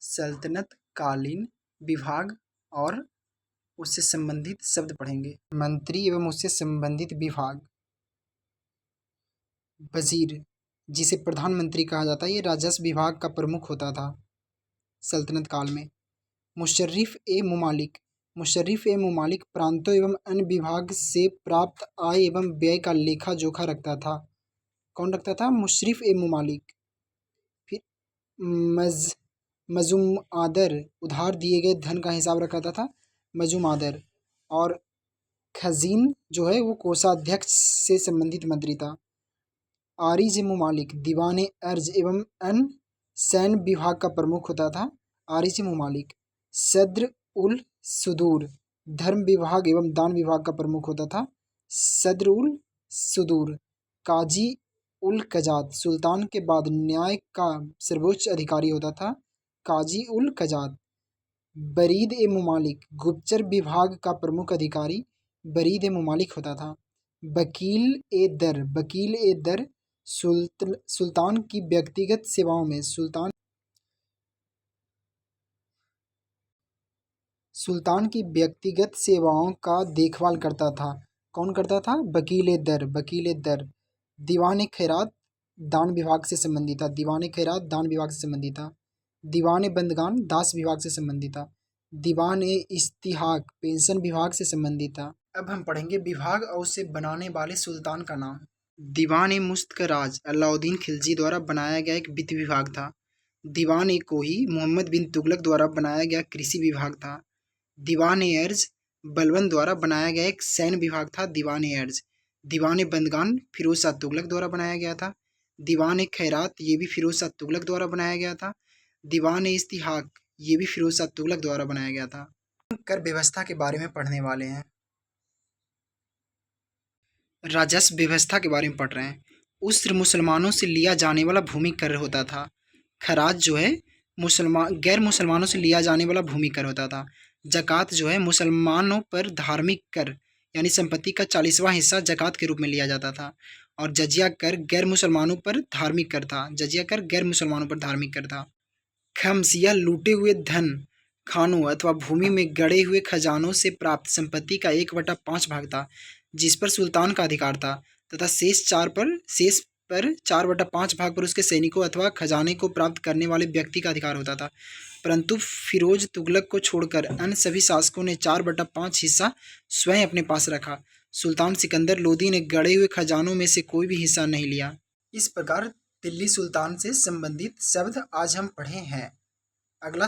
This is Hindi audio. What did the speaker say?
सल्तनत कालीन विभाग और उससे संबंधित शब्द पढ़ेंगे। मंत्री एवं उससे संबंधित विभाग। वजीर, जिसे प्रधानमंत्री कहा जाता है, ये राजस्व विभाग का प्रमुख होता था सल्तनत काल में। मुशर्रिफ ए मुमालिक, मुशर्रिफ ए मुमालिक प्रांतों एवं अन्य विभाग से प्राप्त आय एवं व्यय का लेखा जोखा रखता था। कौन रखता था? मुशर्रिफ ए मुमालिक। फिर मजुमआदर, उधार दिए गए धन का हिसाब रखता था मजुमआदर। और खजीन जो है वो कोषाध्यक्ष से संबंधित मंत्री था। आरिज ए मुमालिक दीवान अर्ज एवं अन्य सैन्य विभाग का प्रमुख होता था आरिज ए मुमालिक। सद्र उल सुदूर धर्म विभाग एवं दान विभाग का प्रमुख होता था सद्र उल सुदूर। काजी उल कजात सुल्तान के बाद न्याय का सर्वोच्च अधिकारी होता था काजी उल कजात। बरीद ए मुमालिक गुप्तचर विभाग का प्रमुख अधिकारी बरीद ए मुमालिक होता था। वकील ए दर, वकील ए दर सुल्तान की व्यक्तिगत सेवाओं में सुल्तान की व्यक्तिगत सेवाओं का देखभाल करता था। कौन करता था? वकील ए दर, वकील ए दर। दीवान ए खैरात दान विभाग से संबंधित था, दीवान ए खैरात दान विभाग से संबंधित था। दीवान ए बंदगान दास विभाग से संबंधित था। दीवान ए इस्तिहाक पेंशन विभाग से संबंधित था। अब हम पढ़ेंगे विभाग और उसे बनाने वाले सुल्तान का नाम। दीवान ए मुस्तकराज अलाउद्दीन खिलजी द्वारा बनाया गया एक वित्त विभाग था। दीवान ए कोही मोहम्मद बिन तुगलक द्वारा बनाया गया कृषि विभाग था। दीवान ए अर्ज बलबन द्वारा बनाया गया एक सैन्य विभाग था दीवान ए अर्ज। दीवान ए बंदगान फिरोज शाह तुगलक द्वारा बनाया गया था। दीवान ए खैरात ये भी फिरोज शाह तुगलक द्वारा बनाया गया था। दीवान ए इस्तिहाक ये भी फिरोज शाह तुगलक द्वारा बनाया गया था। कर व्यवस्था के बारे में पढ़ने वाले हैं। राजस्व व्यवस्था के बारे में पढ़ रहे हैं। उस्र मुसलमानों से लिया जाने वाला भूमि कर होता था। खराज जो है गैर मुसलमानों से लिया जाने वाला भूमि कर होता था। जक़ात जो है मुसलमानों पर धार्मिक कर यानी संपत्ति का 40वां हिस्सा जक़ात के रूप में लिया जाता था। और जजिया कर गैर मुसलमानों पर धार्मिक कर था, जजिया कर गैर मुसलमानों पर धार्मिक कर था। खम्स यह लूटे हुए धन खानों अथवा भूमि में गड़े हुए खजानों से प्राप्त संपत्ति का 1/5 भाग था जिस पर सुल्तान का अधिकार था, तथा शेष 4/5 भाग पर उसके सैनिकों अथवा खजाने को प्राप्त करने वाले व्यक्ति का अधिकार होता था। परंतु फिरोज तुगलक को छोड़कर अन्य सभी शासकों ने 4/5 हिस्सा स्वयं अपने पास रखा। सुल्तान सिकंदर लोदी ने गड़े हुए खजानों में से कोई भी हिस्सा नहीं लिया। इस प्रकार दिल्ली सुल्तान से संबंधित शब्द आज हम पढ़े हैं। अगला